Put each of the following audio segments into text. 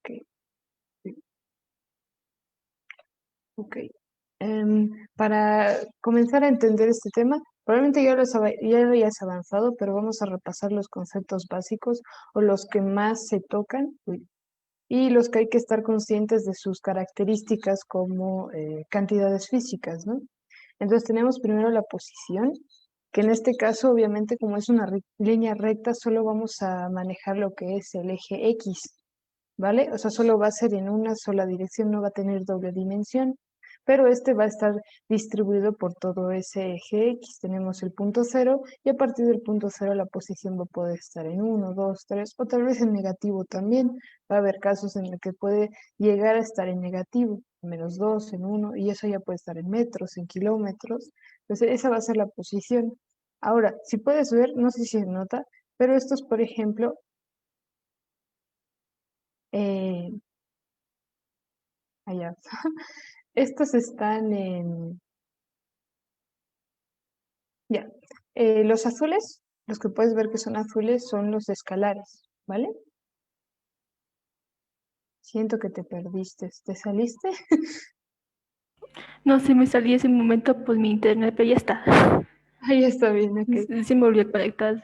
Ok, sí, ok. Para comenzar a entender este tema, probablemente ya lo hayas avanzado, pero vamos a repasar los conceptos básicos o los que más se tocan y los que hay que estar conscientes de sus características como cantidades físicas, ¿no? Entonces tenemos primero la posición, que en este caso obviamente como es una línea recta, solo vamos a manejar lo que es el eje X, ¿vale? O sea, solo va a ser en una sola dirección, no va a tener doble dimensión, pero este va a estar distribuido por todo ese eje X. Tenemos el punto cero y a partir del punto cero la posición va a poder estar en 1, 2, 3 o tal vez en negativo también. Va a haber casos en los que puede llegar a estar en negativo, -2, en 1 y eso ya puede estar en metros, en kilómetros. Entonces esa va a ser la posición. Ahora, si puedes ver, no sé si se nota, pero estos, por ejemplo, eh, allá. Estos están en, ya, los azules, los que puedes ver que son azules son los escalares, ¿vale? Siento que te perdiste, ¿te saliste? No sé, me salí ese momento pues mi internet, pero ya está. Ahí está bien, ok, Se me volvió a conectar.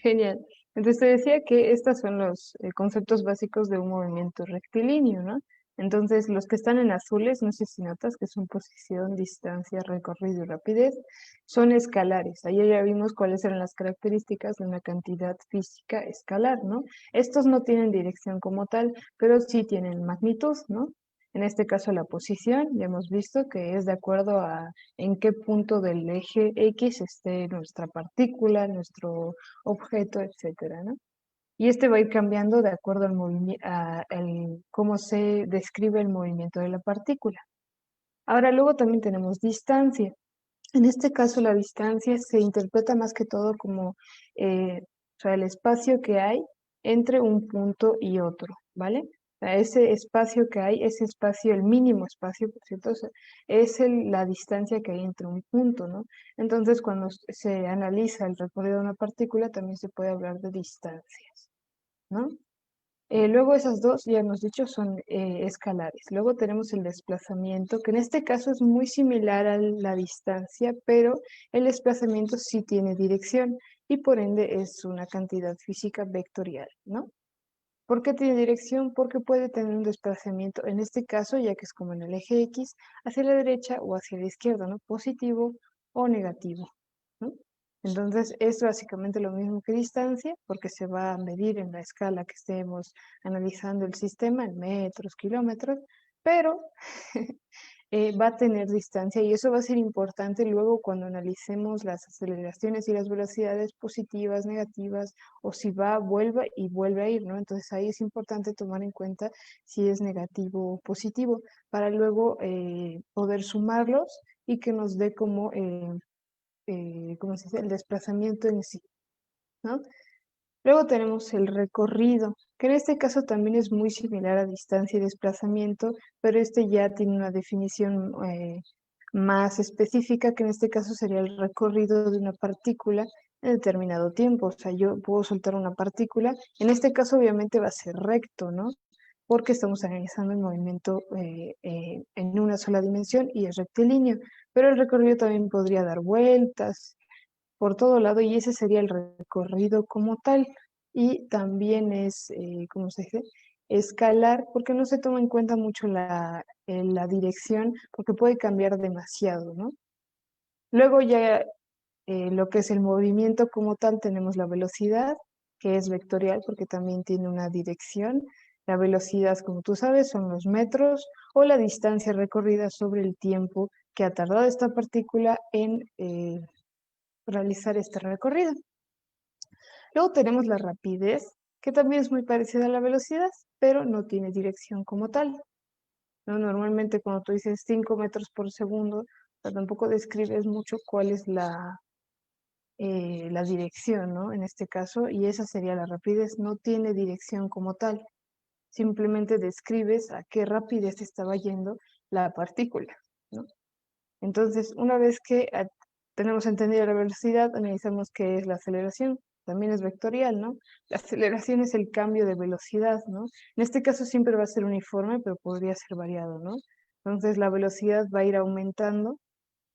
genial. Entonces te decía que estos son los conceptos básicos de un movimiento rectilíneo, ¿no? Entonces los que están en azules, no sé si notas que son posición, distancia, recorrido y rapidez, son escalares. Ahí ya vimos cuáles eran las características de una cantidad física escalar, ¿no? Estos no tienen dirección como tal, pero sí tienen magnitud, ¿no? En este caso la posición, ya hemos visto que es de acuerdo a en qué punto del eje X esté nuestra partícula, nuestro objeto, etcétera, ¿no? Y este va a ir cambiando de acuerdo al movimiento, cómo se describe el movimiento de la partícula. Ahora luego también tenemos distancia. En este caso la distancia se interpreta más que todo como o sea, el espacio que hay entre un punto y otro, ¿vale? O sea, ese espacio que hay, ese espacio, el mínimo espacio, por cierto, es la distancia que hay entre un punto, ¿no? Entonces, cuando se analiza el recorrido de una partícula, también se puede hablar de distancias, ¿no? Luego esas dos, ya hemos dicho, son escalares. Luego tenemos el desplazamiento, que en este caso es muy similar a la distancia, pero el desplazamiento sí tiene dirección y por ende es una cantidad física vectorial, ¿no? ¿Por qué tiene dirección? Porque puede tener un desplazamiento, en este caso, ya que es como en el eje X, hacia la derecha o hacia la izquierda, ¿no? Positivo o negativo, ¿no? Entonces, es básicamente lo mismo que distancia, porque se va a medir en la escala que estemos analizando el sistema, en metros, kilómetros, pero va a tener distancia y eso va a ser importante luego cuando analicemos las aceleraciones y las velocidades positivas, negativas, o si va, vuelve y vuelve a ir, ¿no? Entonces ahí es importante tomar en cuenta si es negativo o positivo para luego poder sumarlos y que nos dé como, ¿cómo se dice? El desplazamiento en sí, ¿no? Luego tenemos el recorrido, que en este caso también es muy similar a distancia y desplazamiento, pero este ya tiene una definición más específica, que en este caso sería el recorrido de una partícula en determinado tiempo. O sea, yo puedo soltar una partícula, en este caso obviamente va a ser recto, ¿no? Porque estamos analizando el movimiento en una sola dimensión y es rectilíneo, pero el recorrido también podría dar vueltas por todo lado y ese sería el recorrido como tal. Y también es, ¿cómo se dice? Escalar, porque no se toma en cuenta mucho la dirección, porque puede cambiar demasiado, ¿no? Luego ya lo que es el movimiento como tal, tenemos la velocidad, que es vectorial porque también tiene una dirección. La velocidad, como tú sabes, son los metros o la distancia recorrida sobre el tiempo que ha tardado esta partícula en realizar este recorrido. Luego tenemos la rapidez, que también es muy parecida a la velocidad, pero no tiene dirección como tal, ¿no? Normalmente cuando tú dices 5 metros por segundo, tampoco describes mucho cuál es la dirección, ¿no? En este caso, y esa sería la rapidez, no tiene dirección como tal, simplemente describes a qué rapidez estaba yendo la partícula, ¿no? Entonces, una vez que tenemos entendido la velocidad, analizamos qué es la aceleración. también es vectorial, ¿no? La aceleración es el cambio de velocidad, ¿no? En este caso siempre va a ser uniforme, pero podría ser variado, ¿no? Entonces la velocidad va a ir aumentando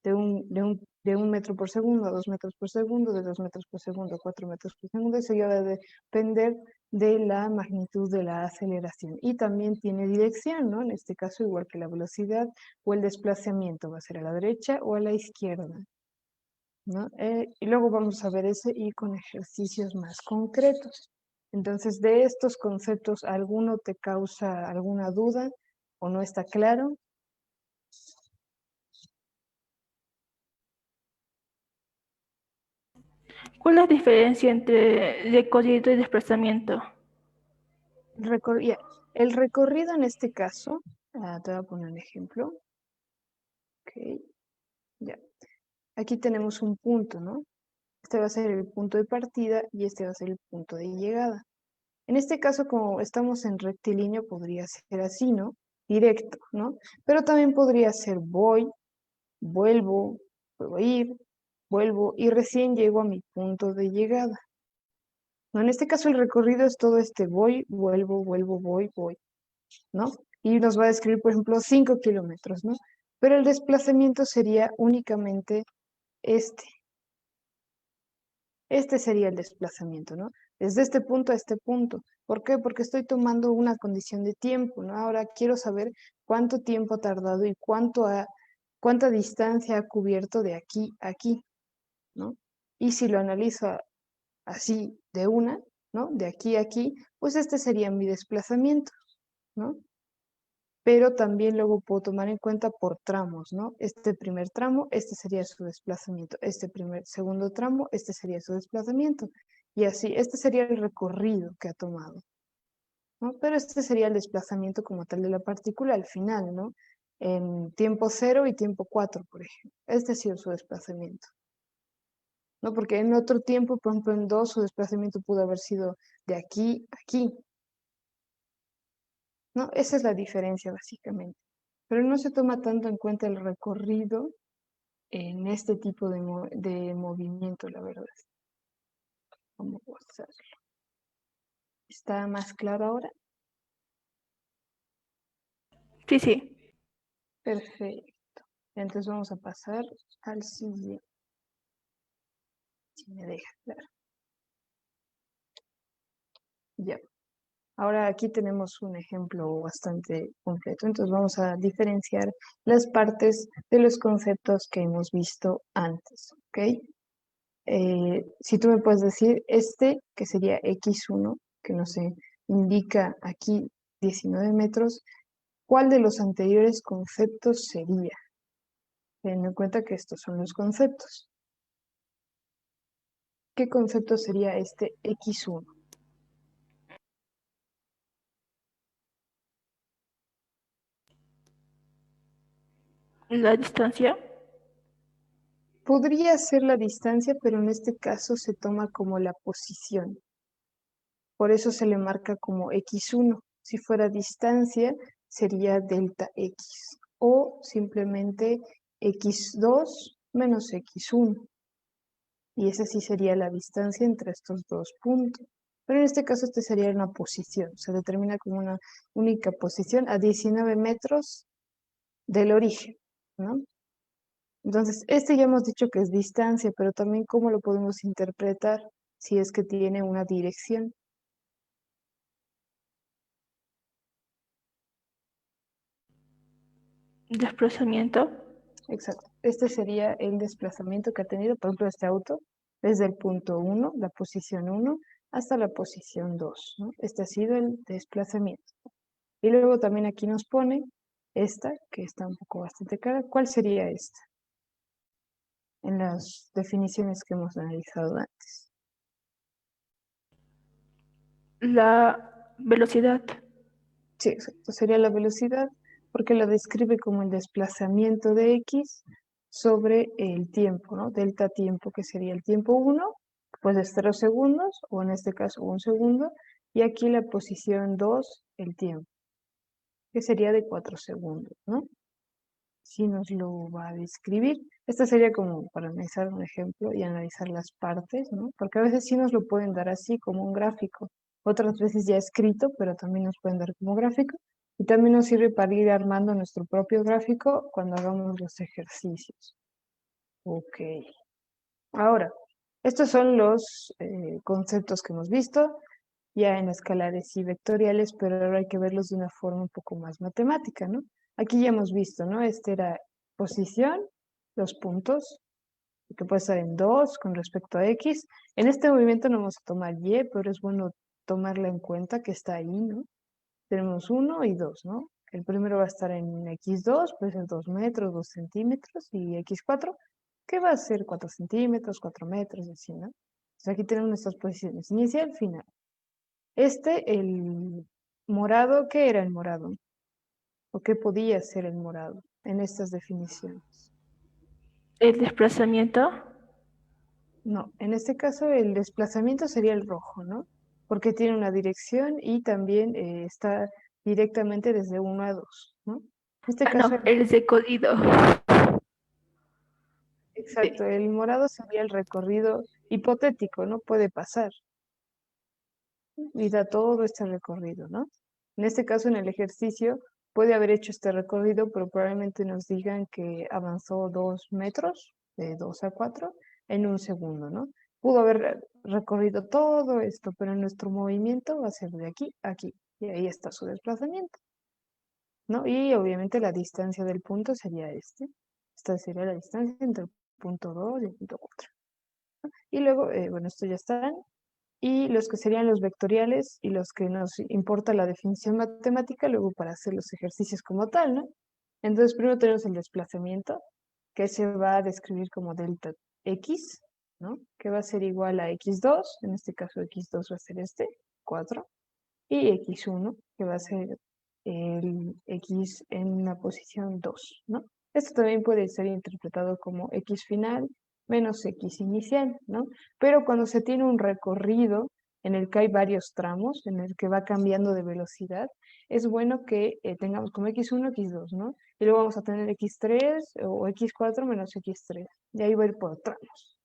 de un metro por segundo a 2 metros por segundo, de 2 metros por segundo a 4 metros por segundo. Eso ya va a depender de la magnitud de la aceleración. Y también tiene dirección, ¿no? En este caso, igual que la velocidad o el desplazamiento, va a ser a la derecha o a la izquierda, ¿no? Y luego vamos a ver ese y con ejercicios más concretos. Entonces, de estos conceptos, ¿alguno te causa alguna duda o no está claro? ¿Cuál es la diferencia entre recorrido y desplazamiento? Ya, el recorrido en este caso, te voy a poner un ejemplo. Ok, ya. Aquí tenemos un punto, ¿no? Este va a ser el punto de partida y este va a ser el punto de llegada. En este caso, como estamos en rectilíneo, podría ser así, ¿no? Directo, ¿no? Pero también podría ser voy, vuelvo, puedo ir, vuelvo y recién llego a mi punto de llegada. ¿No? En este caso el recorrido es todo este voy, vuelvo, vuelvo, voy, voy, ¿no? Y nos va a describir, por ejemplo, 5 kilómetros, ¿no? Pero el desplazamiento sería únicamente este. Este sería el desplazamiento, ¿no? Desde este punto a este punto. ¿Por qué? Porque estoy tomando una condición de tiempo, ¿no? Ahora quiero saber cuánto tiempo ha tardado y cuánta distancia ha cubierto de aquí a aquí, ¿no? Y si lo analizo así de una, ¿no? De aquí a aquí, pues este sería mi desplazamiento, ¿no? Pero también luego puedo tomar en cuenta por tramos, ¿no? Este primer tramo, este sería su desplazamiento. Segundo tramo, este sería su desplazamiento. Y así, este sería el recorrido que ha tomado, ¿no? Pero este sería el desplazamiento como tal de la partícula al final, ¿no? En tiempo 0 y tiempo 4, por ejemplo. Este ha sido su desplazamiento, ¿no? Porque en otro tiempo, por ejemplo, en 2, su desplazamiento pudo haber sido de aquí a aquí, ¿no? Esa es la diferencia, básicamente. Pero no se toma tanto en cuenta el recorrido en este tipo de movimiento, la verdad. Vamos a hacerlo. ¿Está más claro ahora? Sí, sí. Perfecto. Entonces vamos a pasar al siguiente. Si me deja, claro. Ya. Ahora aquí tenemos un ejemplo bastante completo. Entonces vamos a diferenciar las partes de los conceptos que hemos visto antes. ¿Ok? Si tú me puedes decir este, que sería X1, que nos indica aquí 19 metros, ¿cuál de los anteriores conceptos sería? Teniendo en cuenta que estos son los conceptos. ¿Qué concepto sería este X1? La distancia. Podría ser la distancia, pero en este caso se toma como la posición. Por eso se le marca como X1. Si fuera distancia, sería delta X. O simplemente X2 menos X1. Y esa sí sería la distancia entre estos dos puntos. Pero en este caso este sería una posición. Se determina como una única posición a 19 metros del origen, ¿no? Entonces, este ya hemos dicho que es distancia, pero también cómo lo podemos interpretar si es que tiene una dirección. Desplazamiento. Exacto. Este sería el desplazamiento que ha tenido, por ejemplo, este auto, desde el punto 1, la posición 1, hasta la posición 2, ¿no? Este ha sido el desplazamiento. Y luego también aquí nos pone esta, que está un poco bastante clara. ¿Cuál sería esta? En las definiciones que hemos analizado antes. La velocidad. Sí, exacto. Sería la velocidad, porque la describe como el desplazamiento de X sobre el tiempo, ¿no? Delta tiempo, que sería el tiempo 1, pues es 0 segundos, o en este caso 1 segundo, y aquí la posición 2, el tiempo, que sería de 4 segundos, ¿no? sí nos lo va a describir. Esta sería como para analizar un ejemplo y analizar las partes, ¿no? Porque a veces sí nos lo pueden dar así como un gráfico, otras veces ya escrito, pero también nos pueden dar como gráfico. Y también nos sirve para ir armando nuestro propio gráfico cuando hagamos los ejercicios. Ok. Ahora, estos son los conceptos que hemos visto ya en escalares y vectoriales, pero ahora hay que verlos de una forma un poco más matemática, ¿no? Aquí ya hemos visto, ¿no? Este era posición, los puntos, que puede estar en 2 con respecto a X. En este movimiento no vamos a tomar Y, pero es bueno tomarla en cuenta que está ahí, ¿no? Tenemos 1 y 2, ¿no? El primero va a estar en X2, puede ser 2 metros, 2 centímetros, y X4, que va a ser 4 centímetros, 4 metros, y así, ¿no? Entonces aquí tenemos nuestras posiciones, inicial, final. El morado, ¿qué era el morado? ¿O qué podía ser el morado en estas definiciones? El desplazamiento. No, en este caso el desplazamiento sería el rojo, ¿no? Porque tiene una dirección y también está directamente desde 1 a 2, ¿no? En este Ah, caso, no, el recorrido. exacto, el morado sería el recorrido hipotético, ¿no? Puede pasar y da todo este recorrido, ¿no? En este caso, en el ejercicio, puede haber hecho este recorrido, pero probablemente nos digan que avanzó 2 metros, de 2 a 4, en un segundo, ¿no? Pudo haber recorrido todo esto, pero nuestro movimiento va a ser de aquí a aquí, y ahí está su desplazamiento, ¿no? Y obviamente la distancia del punto sería este. Esta sería la distancia entre el punto 2 y el punto 4. Y luego, bueno, esto ya está. Y los que serían los vectoriales y los que nos importa la definición matemática, luego para hacer los ejercicios como tal, ¿no? Entonces, primero tenemos el desplazamiento, que se va a describir como delta x, ¿no? Que va a ser igual a x2, en este caso x2 va a ser este, 4, y x1, que va a ser el x en la posición 2, ¿no? Esto también puede ser interpretado como x final menos x inicial, ¿no? Pero cuando se tiene un recorrido en el que hay varios tramos, en el que va cambiando de velocidad, es bueno que tengamos como x1, x2, ¿no? Y luego vamos a tener x3 o x4 menos x3, y ahí va a ir por tramos.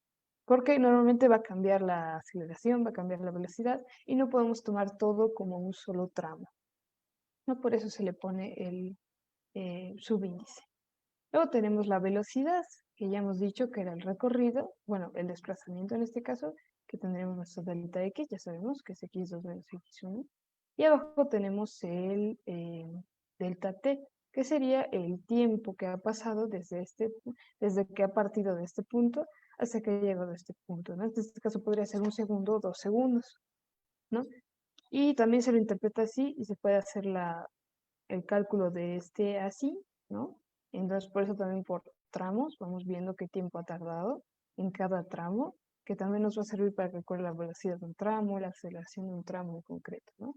Porque normalmente va a cambiar la aceleración, va a cambiar la velocidad y no podemos tomar todo como un solo tramo. ¿No? Por eso se le pone el subíndice. Luego tenemos la velocidad, que ya hemos dicho que era el recorrido, bueno, el desplazamiento en este caso, que tendremos nuestro delta x, ya sabemos que es x2 menos x1. Y abajo tenemos el delta t, que sería el tiempo que ha pasado desde que ha partido de este punto hasta que ha llegado a este punto, ¿no? En este caso podría ser 1 segundo o 2 segundos, ¿no? Y también se lo interpreta así y se puede hacer el cálculo de este así, ¿no? Entonces, por eso también por tramos, vamos viendo qué tiempo ha tardado en cada tramo, que también nos va a servir para calcular la velocidad de un tramo, la aceleración de un tramo en concreto, ¿no?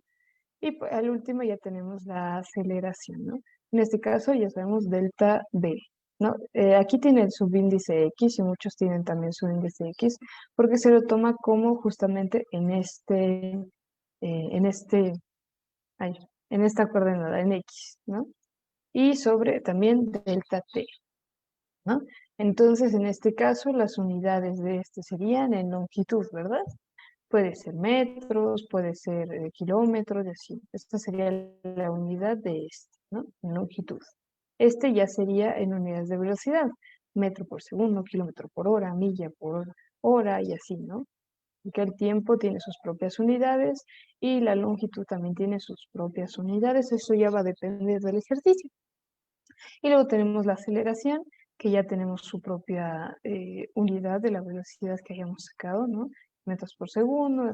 Y pues, al último ya tenemos la aceleración, ¿no? En este caso ya sabemos delta B, ¿no? Aquí tiene el subíndice X y muchos tienen también subíndice X porque se lo toma como justamente en este, ay, en esta coordenada, en X, ¿no? Y sobre también delta T, ¿no? Entonces, en este caso, las unidades de este serían en longitud, ¿verdad? Puede ser metros, puede ser kilómetros, y así. Esta sería la unidad de este, ¿no? En longitud. Este ya sería en unidades de velocidad, metro por segundo, kilómetro por hora, milla por hora, y así, ¿no? Y que el tiempo tiene sus propias unidades y la longitud también tiene sus propias unidades. Eso ya va a depender del ejercicio. Y luego tenemos la aceleración, que ya tenemos su propia unidad de la velocidad que hayamos sacado, ¿no? Metros por segundo,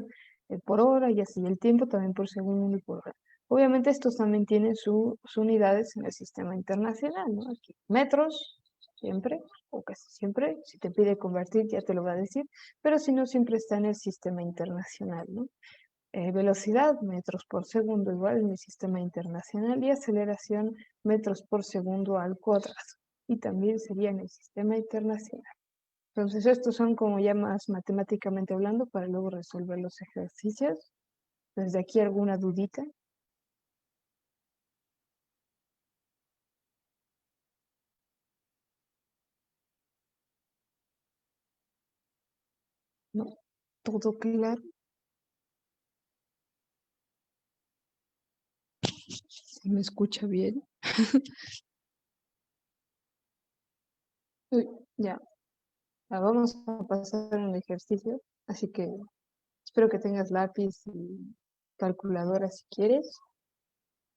por hora y así. El tiempo también por segundo y por hora. Obviamente estos también tienen sus unidades en el sistema internacional, ¿no? Aquí, metros, siempre, o casi siempre. Si te pide convertir, ya te lo va a decir, pero si no, siempre está en el sistema internacional, ¿no? Velocidad, metros por segundo, igual en el sistema internacional, y aceleración, metros por segundo al cuadrado, y también sería en el sistema internacional. Entonces, estos son como ya más matemáticamente hablando para luego resolver los ejercicios. ¿Desde aquí alguna dudita? ¿Todo claro? ¿Se me escucha bien? Uy, ya. Vamos a pasar un ejercicio, así que espero que tengas lápiz y calculadora si quieres.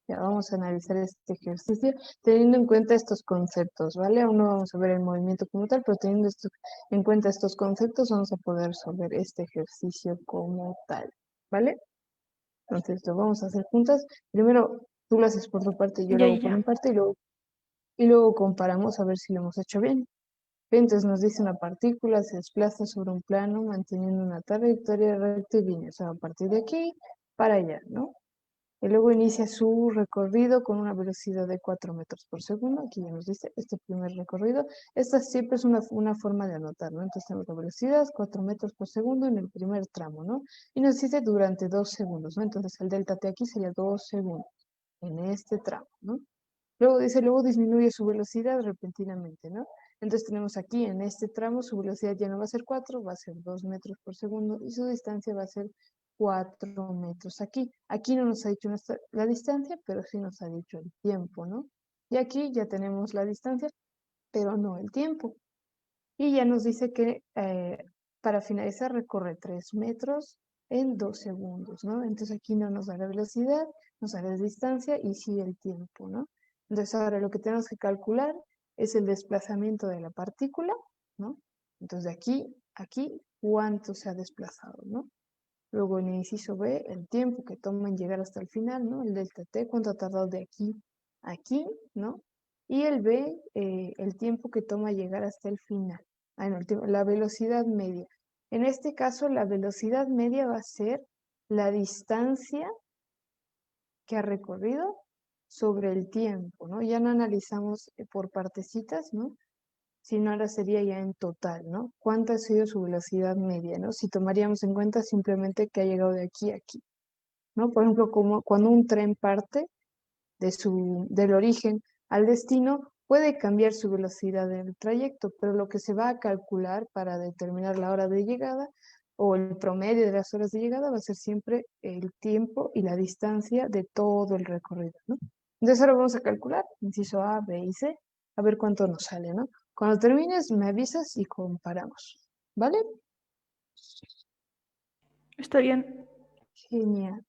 Ya vamos a analizar este ejercicio teniendo en cuenta estos conceptos, ¿vale? Aún no vamos a ver el movimiento como tal, pero teniendo en cuenta estos conceptos vamos a poder resolver este ejercicio como tal, ¿vale? Entonces lo vamos a hacer juntas. Primero tú lo haces por tu parte y yo lo Ya, hago por ya. mi parte y luego comparamos a ver si lo hemos hecho bien. Entonces nos dice una partícula se desplaza sobre un plano manteniendo una trayectoria rectilínea, o sea, a partir de aquí para allá, ¿no? Y luego inicia su recorrido con una velocidad de 4 metros por segundo. Aquí ya nos dice este primer recorrido. Esta siempre es una forma de anotar, ¿no? Entonces tenemos la velocidad, 4 metros por segundo en el primer tramo, ¿no? Y nos dice durante 2 segundos, ¿no? Entonces el delta T aquí sería 2 segundos en este tramo, ¿no? Luego dice, luego disminuye su velocidad repentinamente, ¿no? Entonces tenemos aquí en este tramo su velocidad ya no va a ser 4, va a ser 2 metros por segundo y su distancia va a ser 4 metros aquí. Aquí no nos ha dicho la distancia, pero sí nos ha dicho el tiempo, ¿no? Y aquí ya tenemos la distancia, pero no el tiempo. Y ya nos dice que para finalizar recorre 3 metros en 2 segundos, ¿no? Entonces aquí no nos da la velocidad, nos da la distancia y sí el tiempo, ¿no? Entonces ahora lo que tenemos que calcular es el desplazamiento de la partícula, ¿no? Entonces de aquí a aquí, ¿cuánto se ha desplazado, ¿no? Luego en el inciso B, el tiempo que toma en llegar hasta el final, ¿no? El delta T, cuánto ha tardado de aquí a aquí, ¿no? Y el B, el tiempo que toma llegar hasta el final. Ah, no, la velocidad media. En este caso, la velocidad media va a ser la distancia que ha recorrido sobre el tiempo, ¿no? Ya no analizamos por partecitas, ¿no? Sino ahora sería ya en total, ¿no? ¿Cuánta ha sido su velocidad media, ¿no? Si tomaríamos en cuenta simplemente que ha llegado de aquí a aquí, ¿no? Por ejemplo, como cuando un tren parte del origen al destino, puede cambiar su velocidad en el trayecto, pero lo que se va a calcular para determinar la hora de llegada o el promedio de las horas de llegada va a ser siempre el tiempo y la distancia de todo el recorrido, ¿no? Entonces ahora vamos a calcular, inciso A, B y C, a ver cuánto nos sale, ¿no? Cuando termines me avisas y comparamos, ¿vale? Está bien. Genial.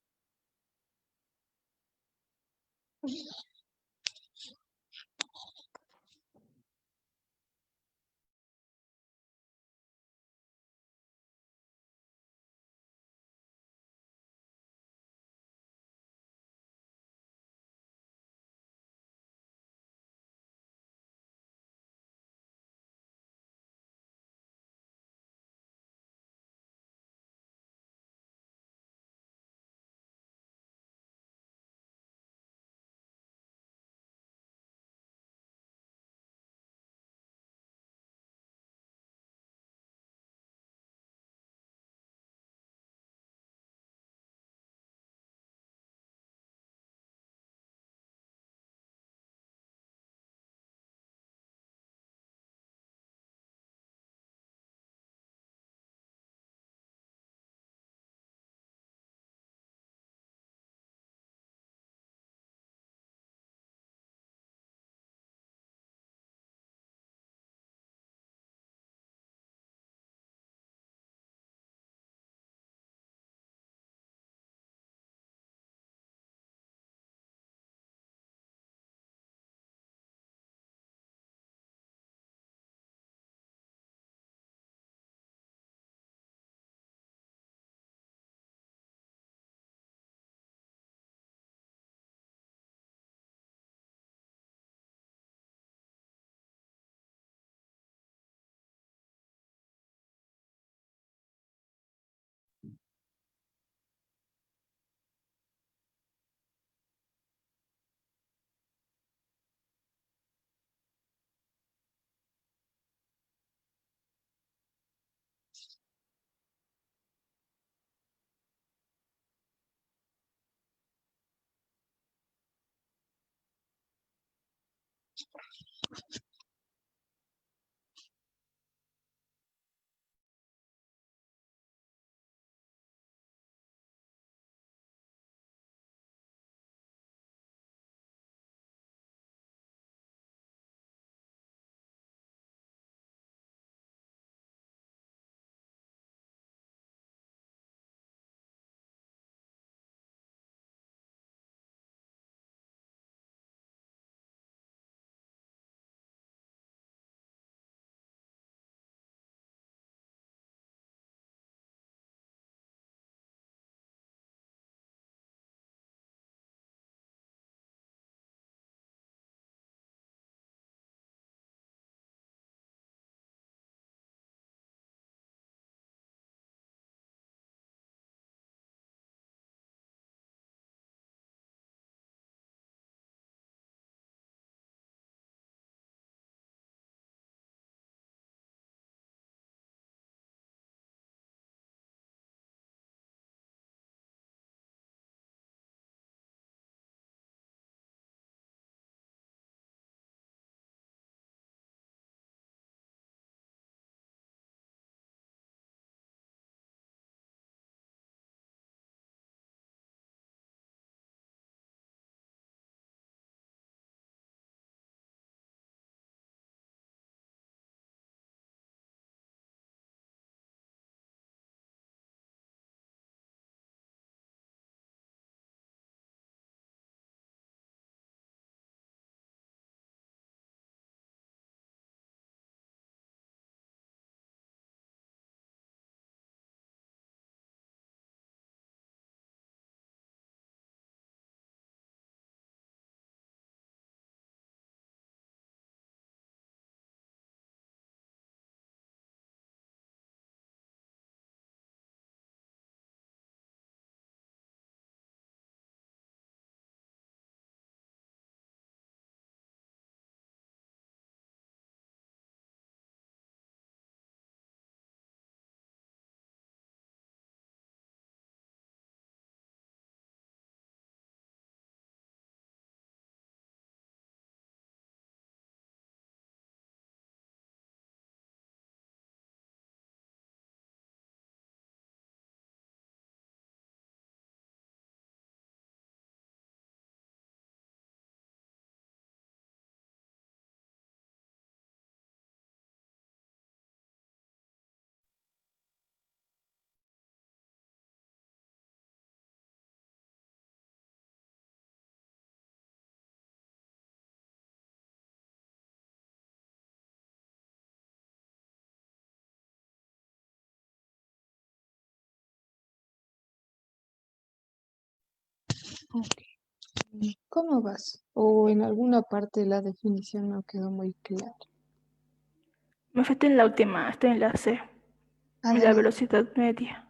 Ok. ¿Cómo vas? O en alguna parte la definición no quedó muy clara. Me falta en la última, estoy en la C, Ah, en la dale. velocidad media.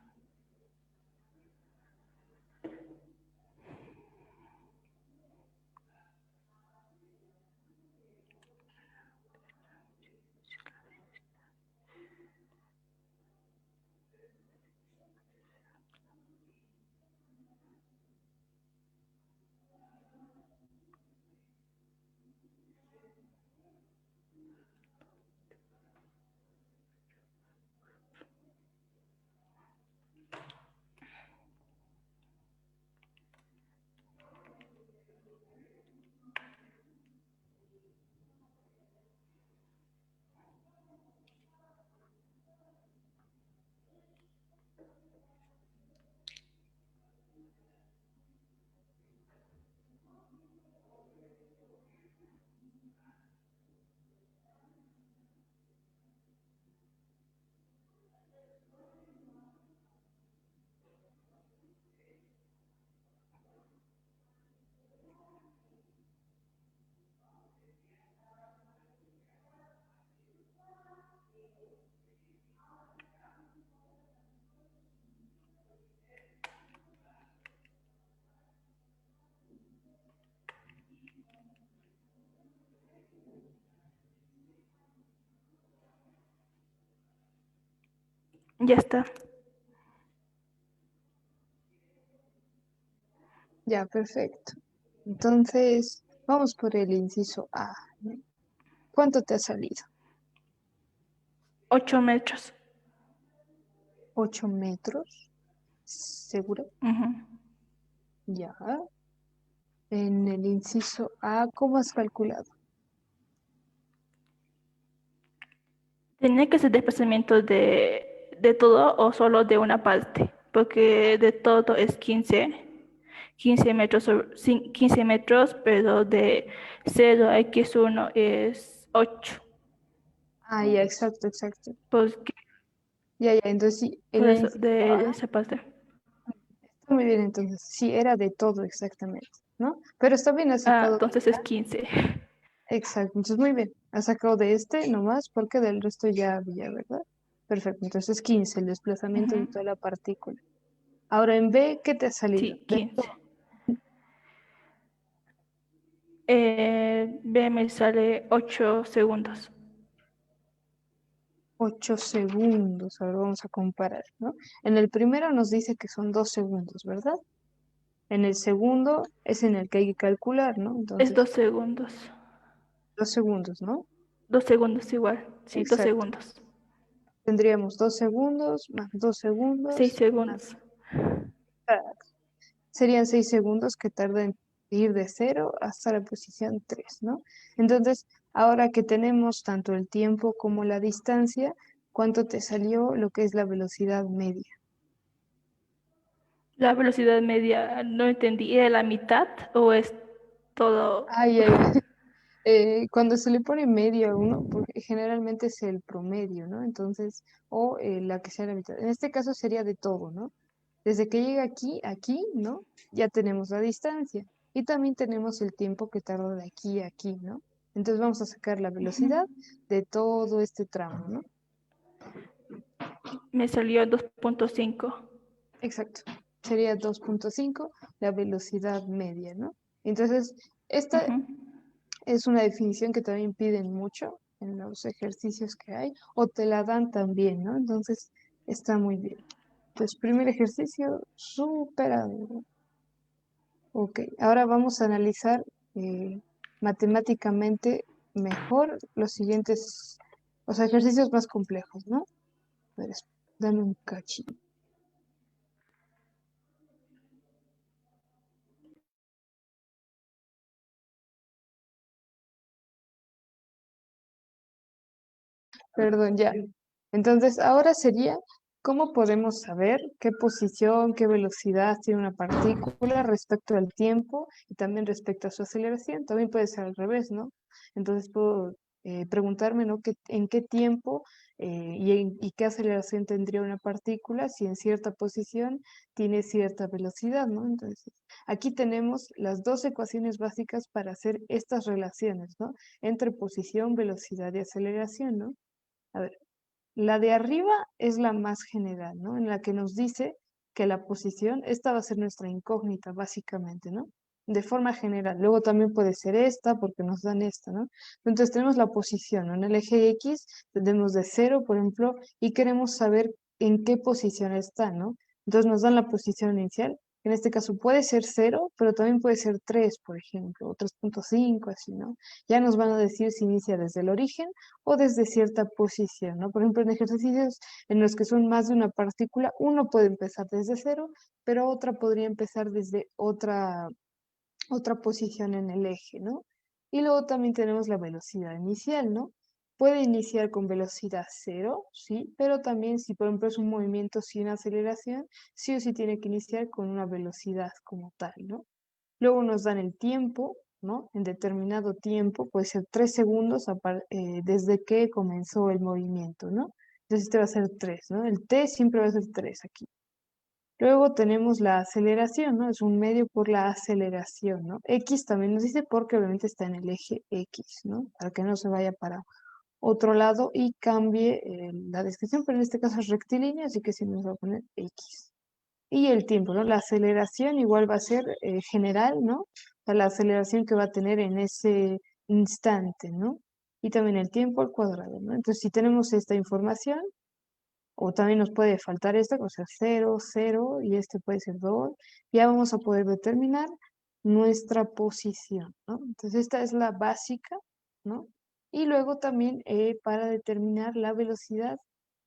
Ya está. Ya, perfecto. Entonces, vamos por el inciso A, ¿no? ¿Cuánto te ha salido? 8 metros. 8 metros. ¿Seguro? Ujú. Ya. En el inciso A, ¿cómo has calculado? ¿Tenía que ser desplazamiento de todo o solo de una parte? Porque de todo es 15 metros, 15 metros, pero de 0 a x1 es 8. Ah, ya, exacto, exacto. Pues Ya, ya, entonces sí, en por el eso, inciso de A, esa parte. está muy bien, entonces, sí, era de todo exactamente, ¿no? Pero está bien, has Ah, sacado de entonces es 15. exacto, entonces muy bien. Has sacado de este nomás porque del resto ya había, ¿verdad? Perfecto, entonces 15 el desplazamiento de Ujú. toda la partícula. Ahora en B, ¿qué te ha salido? Sí, 15. B me sale 8 segundos. 8 segundos, ahora vamos a comparar, ¿no? En el primero nos dice que son 2 segundos, ¿verdad? En el segundo es en el que hay que calcular, ¿no? Es Entonces, 2 segundos. 2 segundos, ¿no? 2 segundos igual. Sí, 2 Exacto. segundos. Tendríamos 2 segundos más 2 6 segundos más... segundos. Serían 6 segundos que tarda en ir de cero hasta la posición 3, ¿no? Entonces, ahora que tenemos tanto el tiempo como la distancia, ¿cuánto te salió lo que es la velocidad media? La velocidad media, no entendí. ¿Era la mitad o es todo? Ay, ay, cuando se le pone medio a uno, porque generalmente es el promedio, ¿no? Entonces, o la que sea la mitad. En este caso sería de todo, ¿no? Desde que llega aquí, aquí, ¿no? Ya tenemos la distancia y también tenemos el tiempo que tarda de aquí a aquí, ¿no? Entonces vamos a sacar la velocidad de todo este tramo, ¿no? Me salió 2.5. Exacto. Sería 2,5 la velocidad media, ¿no? Entonces, esta es una definición que también piden mucho en los ejercicios que hay o te la dan también, ¿no? Entonces, está muy bien. Entonces, primer ejercicio superado. Ok, ahora vamos a analizar matemáticamente mejor los siguientes, los ejercicios más complejos, ¿no? A ver, dame un cachito. Perdón, ya. Entonces, ahora sería, ¿cómo podemos saber qué posición, qué velocidad tiene una partícula respecto al tiempo y también respecto a su aceleración? También puede ser al revés, ¿no? Entonces puedo preguntarme, ¿no? En qué tiempo y qué aceleración tendría una partícula si en cierta posición tiene cierta velocidad, ¿no? Entonces, aquí tenemos las dos ecuaciones básicas para hacer estas relaciones, ¿no? Entre posición, velocidad y aceleración, ¿no? A ver, la de arriba es la más general, ¿no? En la que nos dice que la posición, esta va a ser nuestra incógnita, básicamente, ¿no? De forma general. Luego también puede ser esta, porque nos dan esta, ¿no? Entonces tenemos la posición, ¿no? En el eje X tenemos de 0, por ejemplo, y queremos saber en qué posición está, ¿no? Entonces nos dan la posición inicial. En este caso puede ser 0, pero también puede ser 3, por ejemplo, o 3.5, así, ¿no? Ya nos van a decir si inicia desde el origen o desde cierta posición, ¿no? Por ejemplo, en ejercicios en los que son más de una partícula, uno puede empezar desde 0, pero otra podría empezar desde otra posición en el eje, ¿no? Y luego también tenemos la velocidad inicial, ¿no? Puede iniciar con velocidad 0, sí, pero también si por ejemplo es un movimiento sin aceleración, sí o sí tiene que iniciar con una velocidad como tal, ¿no? Luego nos dan el tiempo, ¿no? En determinado tiempo, puede ser 3 segundos desde que comenzó el movimiento, ¿no? Entonces este va a ser 3, ¿no? El t siempre va a ser 3 aquí. Luego tenemos la aceleración, ¿no? Es un medio por la aceleración, ¿no? X también nos dice porque obviamente está en el eje X, ¿no? Para que no se vaya para otro lado y cambie la descripción, pero en este caso es rectilíneo, así que sí nos va a poner X. Y el tiempo, ¿no? La aceleración igual va a ser general, ¿no? O sea, la aceleración que va a tener en ese instante, ¿no? Y también el tiempo al cuadrado, ¿no? Entonces, si tenemos esta información, o también nos puede faltar esta, o sea, 0, 0, y este puede ser 2, ya vamos a poder determinar nuestra posición, ¿no? Entonces, esta es la básica, ¿no? Y luego también para determinar la velocidad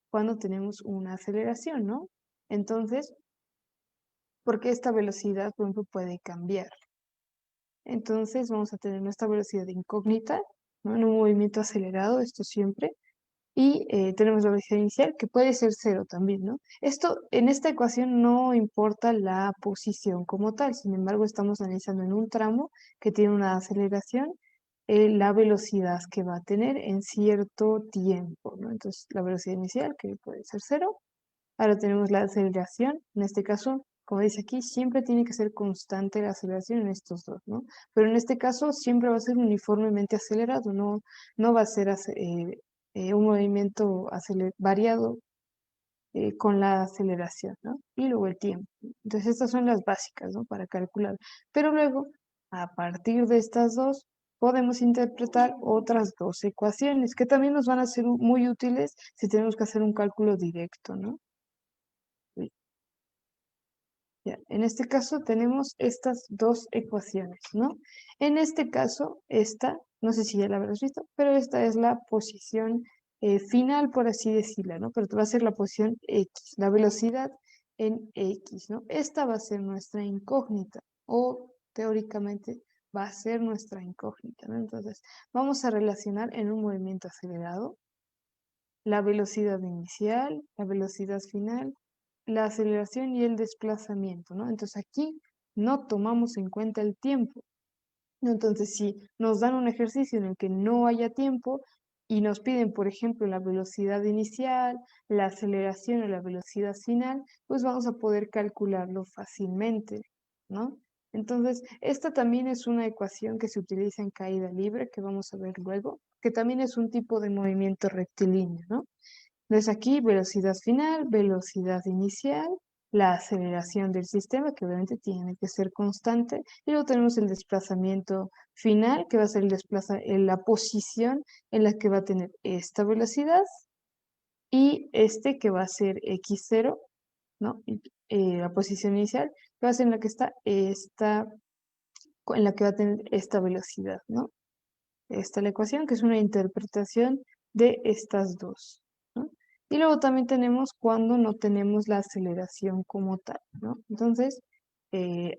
cuando tenemos una aceleración, ¿no? Entonces, porque esta velocidad, por ejemplo, puede cambiar. Entonces vamos a tener nuestra velocidad incógnita, ¿no? En un movimiento acelerado, esto siempre, y tenemos la velocidad inicial, que puede ser 0 también, ¿no? Esto, en esta ecuación no importa la posición como tal, sin embargo, estamos analizando en un tramo que tiene una aceleración, la velocidad que va a tener en cierto tiempo, ¿no? Entonces, la velocidad inicial, que puede ser 0, ahora tenemos la aceleración, en este caso, como dice aquí, siempre tiene que ser constante la aceleración en estos dos, ¿no? Pero en este caso siempre va a ser uniformemente acelerado, no va a ser un movimiento variado con la aceleración, ¿no? Y luego el tiempo. Entonces estas son las básicas, ¿no? Para calcular. Pero luego, a partir de estas dos, podemos interpretar otras dos ecuaciones que también nos van a ser muy útiles si tenemos que hacer un cálculo directo, ¿no? Ya, en este caso tenemos estas dos ecuaciones, ¿no? En este caso, esta, no sé si ya la habrás visto, pero esta es la posición final, por así decirla, ¿no? Pero va a ser la posición X, la velocidad en X, ¿no? Esta va a ser nuestra incógnita, o teóricamente va a ser nuestra incógnita, ¿no? Entonces, vamos a relacionar en un movimiento acelerado la velocidad inicial, la velocidad final, la aceleración y el desplazamiento, ¿no? Entonces aquí no tomamos en cuenta el tiempo. ¿No? Entonces, si nos dan un ejercicio en el que no haya tiempo y nos piden, por ejemplo, la velocidad inicial, la aceleración o la velocidad final, pues vamos a poder calcularlo fácilmente, ¿no? Entonces, esta también es una ecuación que se utiliza en caída libre, que vamos a ver luego, que también es un tipo de movimiento rectilíneo, ¿no? Entonces aquí velocidad final, velocidad inicial, la aceleración del sistema, que obviamente tiene que ser constante, y luego tenemos el desplazamiento final, que va a ser la posición en la que va a tener esta velocidad, y este que va a ser x0, ¿no? La posición inicial, que va a ser en la que está en la que va a tener esta velocidad, ¿no? Esta es la ecuación, que es una interpretación de estas dos, ¿no? Y luego también tenemos cuando no tenemos la aceleración como tal, ¿no? Entonces,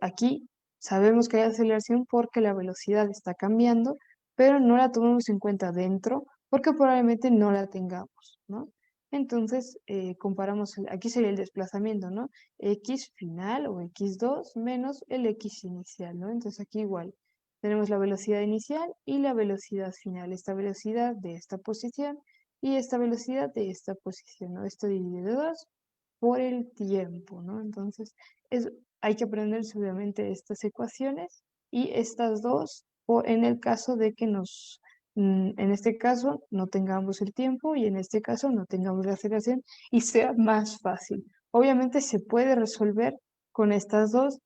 aquí sabemos que hay aceleración porque la velocidad está cambiando, pero no la tomamos en cuenta dentro porque probablemente no la tengamos, ¿no? Entonces, comparamos, aquí sería el desplazamiento, ¿no? X final o X2 menos el X inicial, ¿no? Entonces aquí igual. Tenemos la velocidad inicial y la velocidad final. Esta velocidad de esta posición y esta velocidad de esta posición, ¿no? Esto dividido de 2 por el tiempo, ¿no? Entonces, hay que aprenderse obviamente estas ecuaciones y estas dos en el caso de que en este caso no tengamos el tiempo y en este caso no tengamos la aceleración y sea más fácil. Obviamente se puede resolver con estas dos,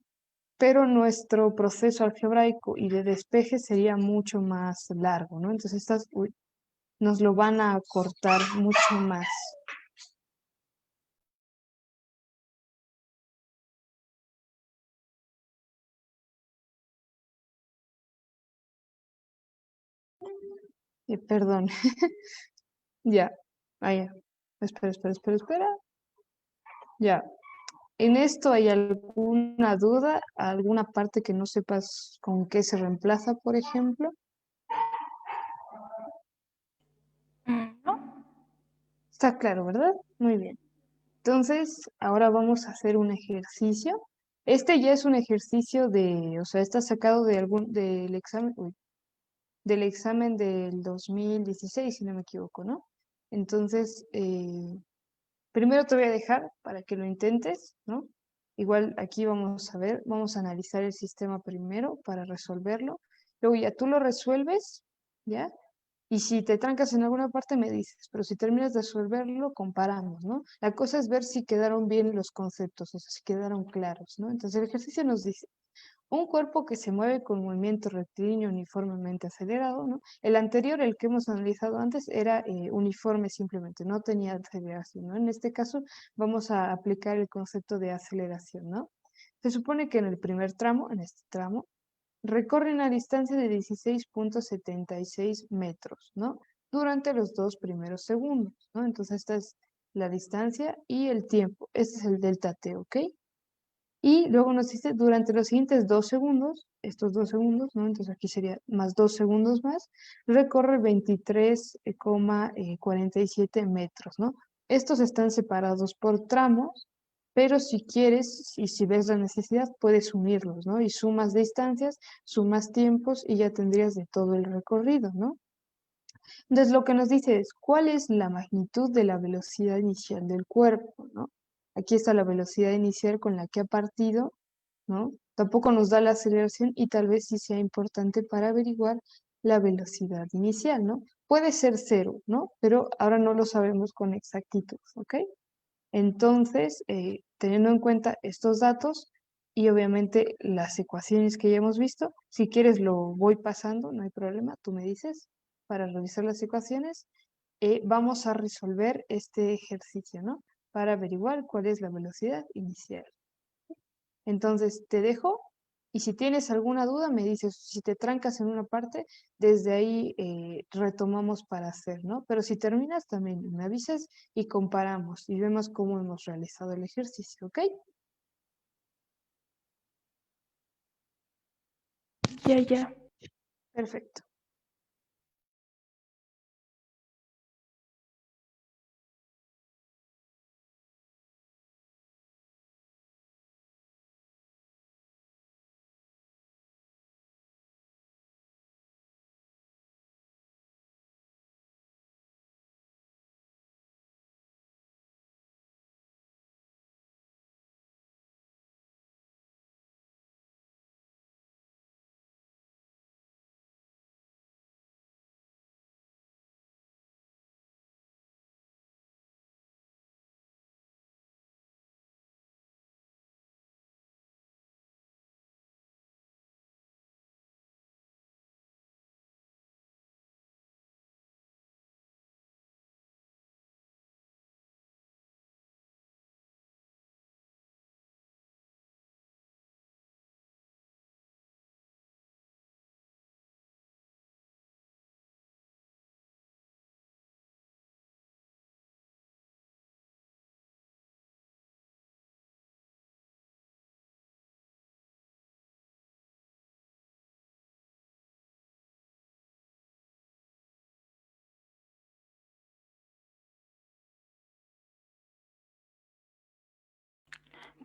pero nuestro proceso algebraico y de despeje sería mucho más largo, ¿no? Entonces nos lo van a cortar mucho más. Perdón. Ya. Ah, ya. Espera. Ya. ¿En esto hay alguna duda? ¿Alguna parte que no sepas con qué se reemplaza, por ejemplo? ¿No? Está claro, ¿verdad? Muy bien. Entonces, ahora vamos a hacer un ejercicio. Este ya es un ejercicio o sea, está sacado del examen, del examen del 2016, si no me equivoco, ¿no? Entonces, primero te voy a dejar para que lo intentes, ¿no? Igual aquí vamos a ver, vamos a analizar el sistema primero para resolverlo. Luego ya tú lo resuelves, ¿ya? Y si te trancas en alguna parte me dices, pero si terminas de resolverlo, comparamos, ¿no? La cosa es ver si quedaron bien los conceptos, o sea, si quedaron claros, ¿no? Entonces el ejercicio nos dice, un cuerpo que se mueve con movimiento rectilíneo uniformemente acelerado, ¿no? El anterior, el que hemos analizado antes, era uniforme simplemente, no tenía aceleración, ¿no? En este caso vamos a aplicar el concepto de aceleración, ¿no? Se supone que en el primer tramo, en este tramo, recorre una distancia de 16,76 metros, ¿no? Durante los 2 primeros segundos, ¿no? Entonces esta es la distancia y el tiempo. Este es el delta T, ¿ok? Y luego nos dice durante los siguientes 2 segundos, estos 2 segundos, ¿no? Entonces aquí sería más 2 segundos más, recorre 23,47 metros, ¿no? Estos están separados por tramos, pero si quieres y si ves la necesidad, puedes unirlos, ¿no? Y sumas distancias, sumas tiempos y ya tendrías de todo el recorrido, ¿no? Entonces lo que nos dice es cuál es la magnitud de la velocidad inicial del cuerpo, ¿no? Aquí está la velocidad inicial con la que ha partido, ¿no? Tampoco nos da la aceleración y tal vez sí sea importante para averiguar la velocidad inicial, ¿no? Puede ser cero, ¿no? Pero ahora no lo sabemos con exactitud, ¿ok? Entonces, teniendo en cuenta estos datos y obviamente las ecuaciones que ya hemos visto, si quieres lo voy pasando, no hay problema, tú me dices, para revisar las ecuaciones, vamos a resolver este ejercicio, ¿no? Para averiguar cuál es la velocidad inicial. Entonces, te dejo y si tienes alguna duda, me dices, si te trancas en una parte, desde ahí retomamos para hacer, ¿no? Pero si terminas, también me avisas y comparamos y vemos cómo hemos realizado el ejercicio, ¿ok? Ya. Perfecto.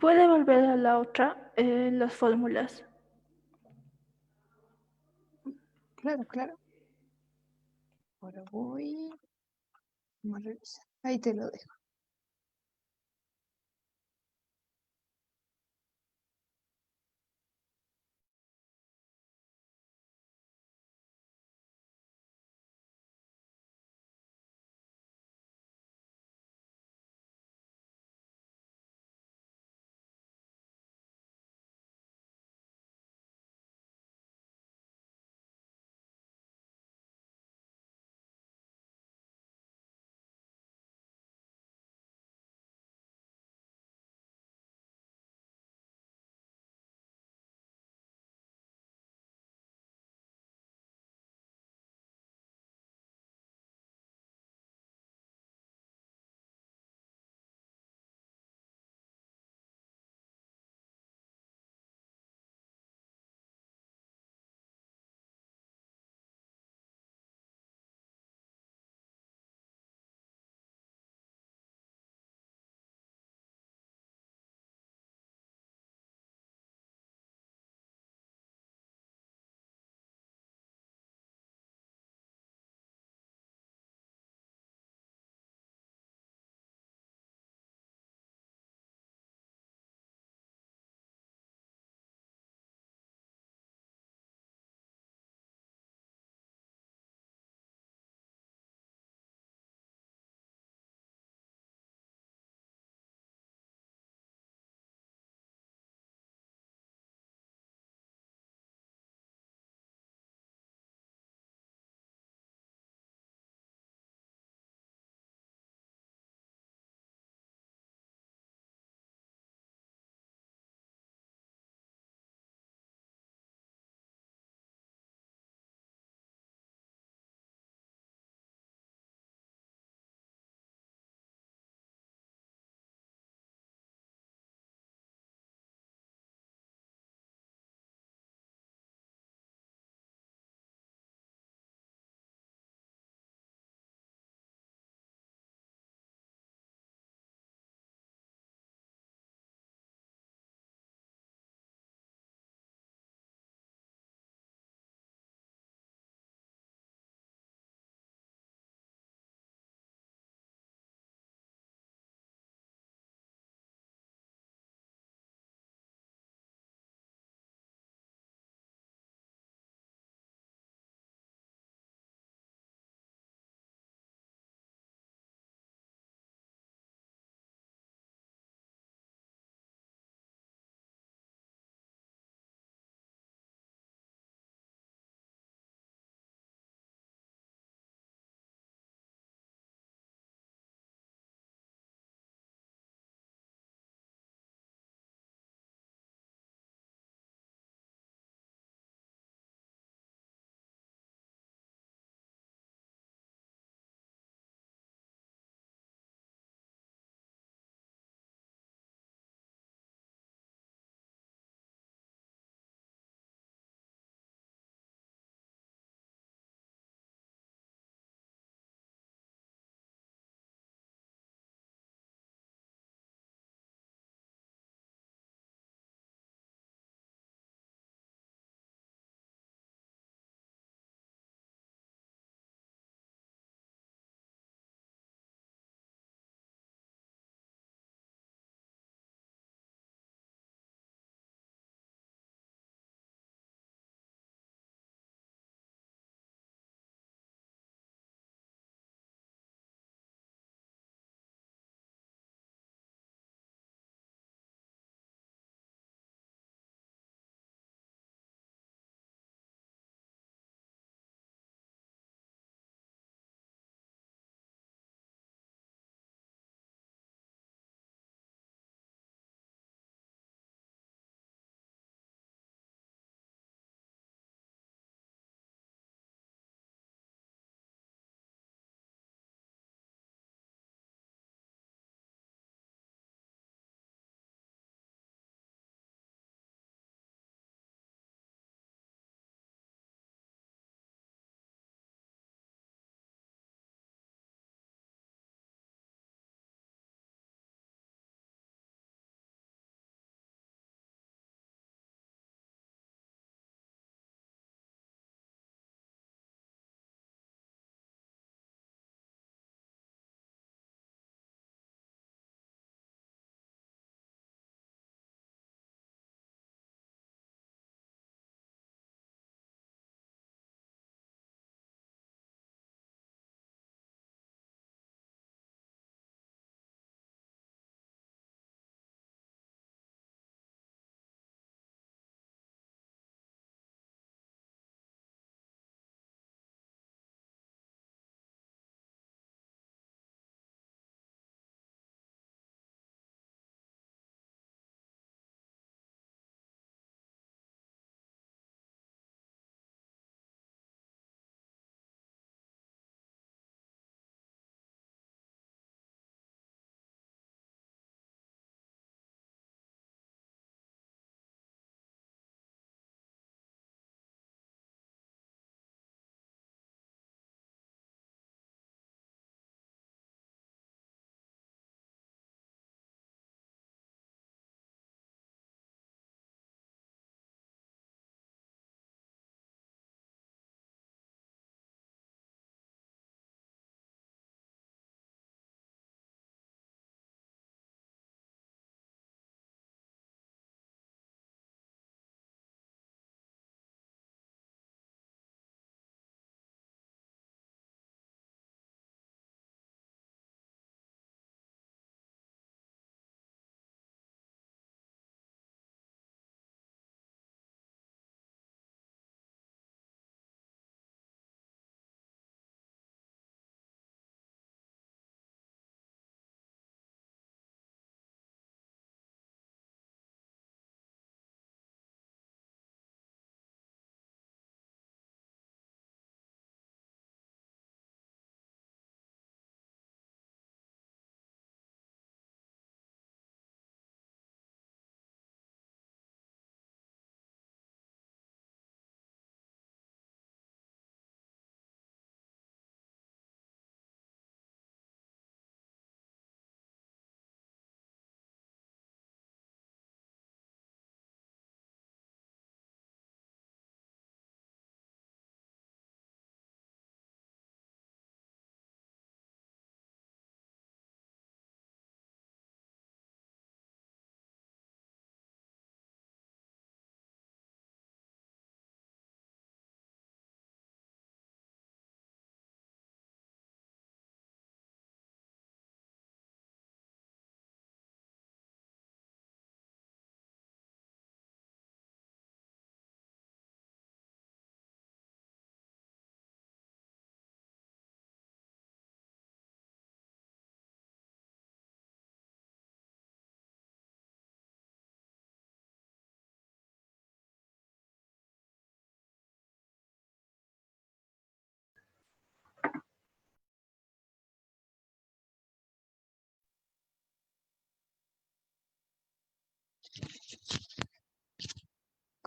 ¿Puede volver a la otra, las fórmulas? Claro, claro. Ahora voy. Vamos a revisar. Ahí te lo dejo.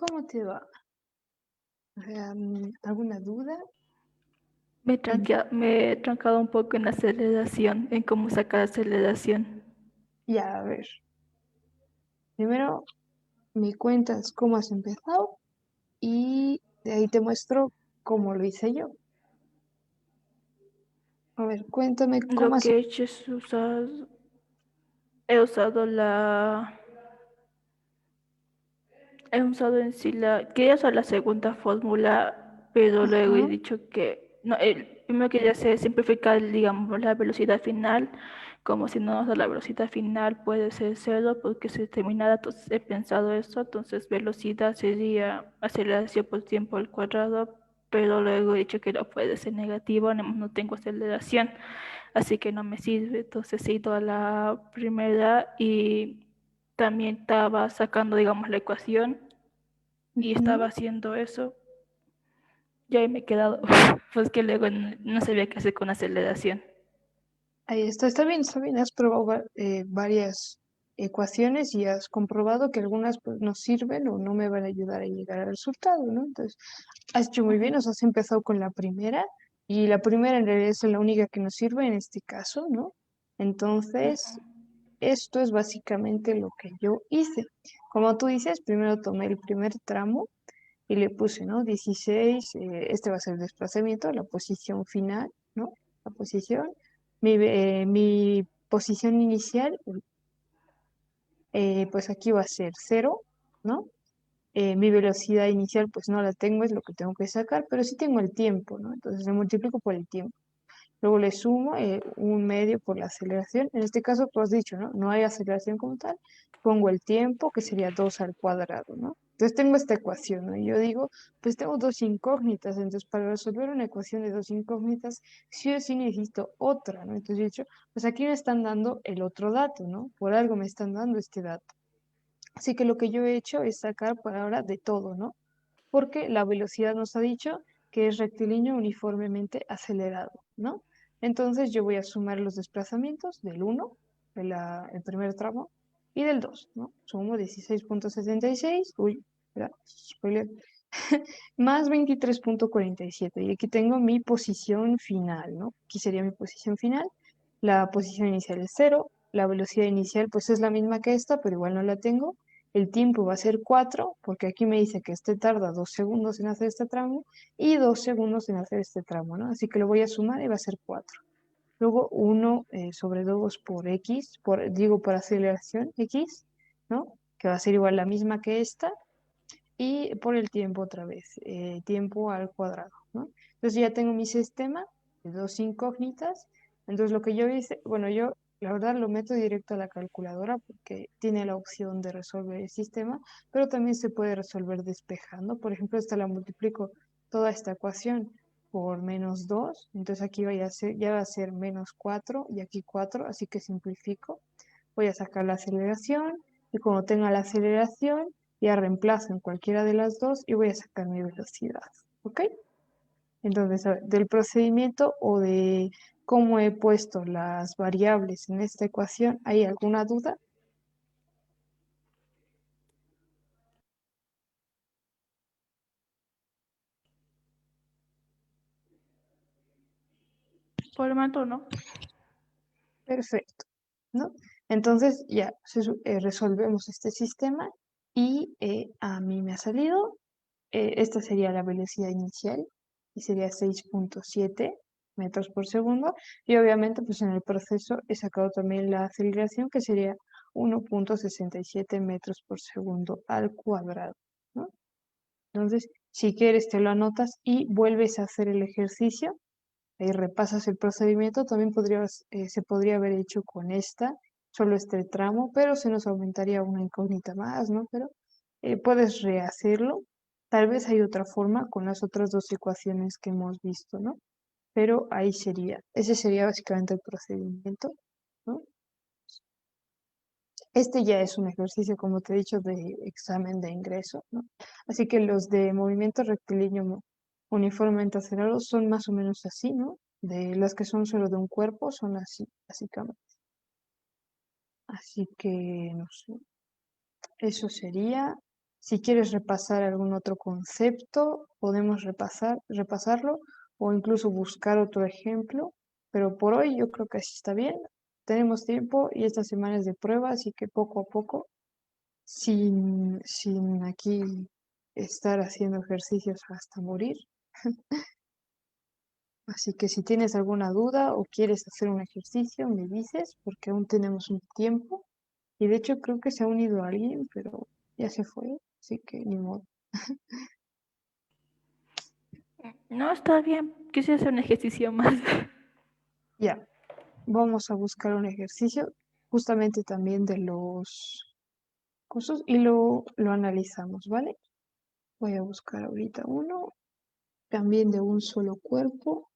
¿Cómo te va? O sea, ¿alguna duda? Me he trancado un poco en la aceleración, en cómo sacar aceleración. Ya, a ver. Primero me cuentas cómo has empezado y de ahí te muestro cómo lo hice yo. A ver, cuéntame cómo Lo has... que he hecho es he usado la, he usado en sí quería usar la segunda fórmula, pero luego he Ajá, dicho que, no, primero quería hacer simplificar, digamos, la velocidad final, como si no usar la velocidad final puede ser cero porque se terminara, entonces he pensado eso, entonces velocidad sería aceleración por tiempo al cuadrado, pero luego he dicho que no puede ser negativo, no tengo aceleración, así que no me sirve, entonces he ido a la primera y también estaba sacando, digamos, la ecuación y estaba ujú. haciendo eso. Y ahí me he quedado, pues que luego no sabía qué hacer con aceleración. Ahí está, está bien, está bien. Has probado varias ecuaciones y has comprobado que algunas pues, no sirven o no me van a ayudar a llegar al resultado, ¿no? Entonces, has hecho muy bien, Ujú. o sea, has empezado con la primera y la primera en realidad es la única que nos sirve en este caso, ¿no? Entonces, esto es básicamente lo que yo hice. Como tú dices, primero tomé el primer tramo y le puse, ¿no? 16, este va a ser el desplazamiento, la posición final, ¿no? La posición. Mi posición inicial, pues aquí va a ser cero, ¿no? Mi velocidad inicial, pues no la tengo, es lo que tengo que sacar, pero sí tengo el tiempo, ¿no? Entonces le multiplico por el tiempo. Luego le sumo un medio por la aceleración. En este caso, tú has dicho, ¿no? No hay aceleración como tal. Pongo el tiempo, que sería 2 al cuadrado, ¿no? Entonces tengo esta ecuación, ¿no? Y yo digo, pues tengo dos incógnitas. Entonces, para resolver una ecuación de dos incógnitas, sí o sí necesito otra, ¿no? Entonces yo he dicho, pues aquí me están dando el otro dato, ¿no? Por algo me están dando este dato. Así que lo que yo he hecho es sacar por ahora de todo, ¿no? Porque la velocidad nos ha dicho que es rectilíneo uniformemente acelerado, ¿no? Entonces yo voy a sumar los desplazamientos del 1, el primer tramo, y del 2, ¿no? Sumo 16,76, uy, espera, spoiler, más 23,47. Y aquí tengo mi posición final, ¿no? Aquí sería mi posición final. La posición inicial es cero. La velocidad inicial pues es la misma que esta, pero igual no la tengo. El tiempo va a ser 4 porque aquí me dice que este tarda 2 segundos en hacer este tramo y 2 segundos en hacer este tramo, ¿no? Así que lo voy a sumar y va a ser 4. Luego 1 sobre 2 por x, digo por aceleración x, ¿no? Que va a ser igual la misma que esta y por el tiempo otra vez, tiempo al cuadrado, ¿no? Entonces ya tengo mi sistema de dos incógnitas. Entonces lo que yo hice, bueno, yo la verdad lo meto directo a la calculadora porque tiene la opción de resolver el sistema, pero también se puede resolver despejando. Por ejemplo, esta la multiplico toda esta ecuación por menos 2, entonces aquí ya va a ser menos 4 y aquí 4, así que simplifico. Voy a sacar la aceleración y cuando tenga la aceleración ya reemplazo en cualquiera de las dos y voy a sacar mi velocidad, ¿ok? Entonces, a ver, del procedimiento o de cómo he puesto las variables en esta ecuación, ¿hay alguna duda? Por el momento no. Perfecto, ¿no? Entonces ya resolvemos este sistema y a mí me ha salido, esta sería la velocidad inicial y sería 6,7 metros por segundo y obviamente pues en el proceso he sacado también la aceleración que sería 1,67 metros por segundo al cuadrado, ¿no? Entonces, si quieres te lo anotas y vuelves a hacer el ejercicio repasas el procedimiento, también se podría haber hecho con esta, solo este tramo, pero se nos aumentaría una incógnita más, ¿no? Pero puedes rehacerlo. Tal vez hay otra forma con las otras dos ecuaciones que hemos visto, ¿no? Pero ahí sería, ese sería básicamente el procedimiento, ¿no? Este ya es un ejercicio, como te he dicho, de examen de ingreso, ¿no? Así que los de movimiento rectilíneo uniformemente acelerados son más o menos así, ¿no? De las que son solo de un cuerpo son así, básicamente. Así que, no sé, eso sería. Si quieres repasar algún otro concepto, podemos repasarlo o incluso buscar otro ejemplo, pero por hoy yo creo que así está bien. Tenemos tiempo y esta semana es de prueba, así que poco a poco, sin aquí estar haciendo ejercicios hasta morir. Así que si tienes alguna duda o quieres hacer un ejercicio, me dices, porque aún tenemos un tiempo. Y de hecho creo que se ha unido alguien, pero ya se fue, así que ni modo. No, está bien. Quise hacer un ejercicio más. Ya, vamos a buscar un ejercicio justamente también de los cursos y lo analizamos, ¿vale? Voy a buscar ahorita uno, también de un solo cuerpo.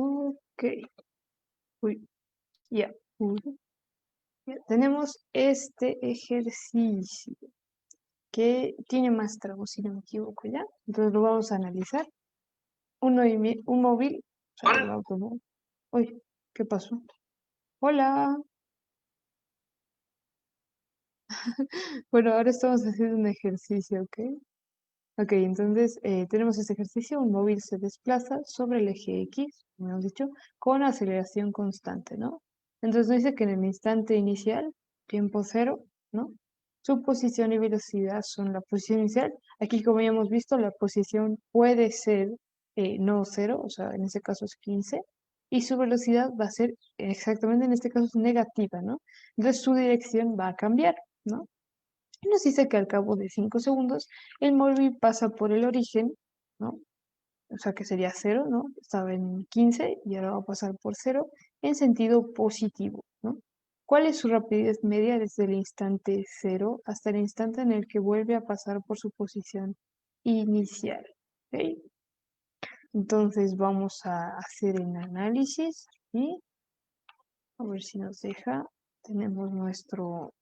Ok, uy, ya, ya. Tenemos este ejercicio que tiene más trabajos, si no me equivoco, ¿ya? Entonces lo vamos a analizar. Un móvil, o sea, el automóvil. Uy, ¿qué pasó? Hola. Bueno, ahora estamos haciendo un ejercicio, ¿ok? Ok, entonces tenemos este ejercicio, un móvil se desplaza sobre el eje X, como hemos dicho, con aceleración constante, ¿no? Entonces nos dice que en el instante inicial, tiempo cero, ¿no? Su posición y velocidad son la posición inicial. Aquí, como ya hemos visto, la posición puede ser no cero, o sea, en este caso es 15, y su velocidad va a ser exactamente, en este caso es negativa, ¿no? Entonces su dirección va a cambiar, ¿no? Y nos dice que al cabo de 5 segundos el móvil pasa por el origen, ¿no? O sea que sería cero, ¿no? Estaba en 15 y ahora va a pasar por cero en sentido positivo, ¿no? ¿Cuál es su rapidez media desde el instante cero hasta el instante en el que vuelve a pasar por su posición inicial? ¿Ok? Entonces vamos a hacer el análisis y a ver si nos deja. Tenemos nuestro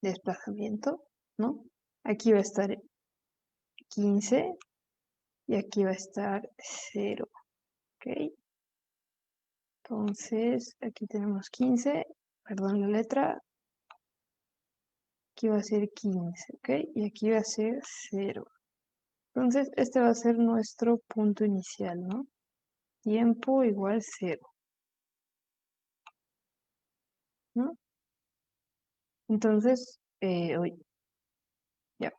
desplazamiento, ¿no? Aquí va a estar 15 y aquí va a estar 0, ¿ok? Entonces, aquí tenemos 15, perdón la letra, aquí va a ser 15, ¿ok? Y aquí va a ser 0. Entonces, este va a ser nuestro punto inicial, ¿no? Tiempo igual 0, ¿no? Entonces, ya.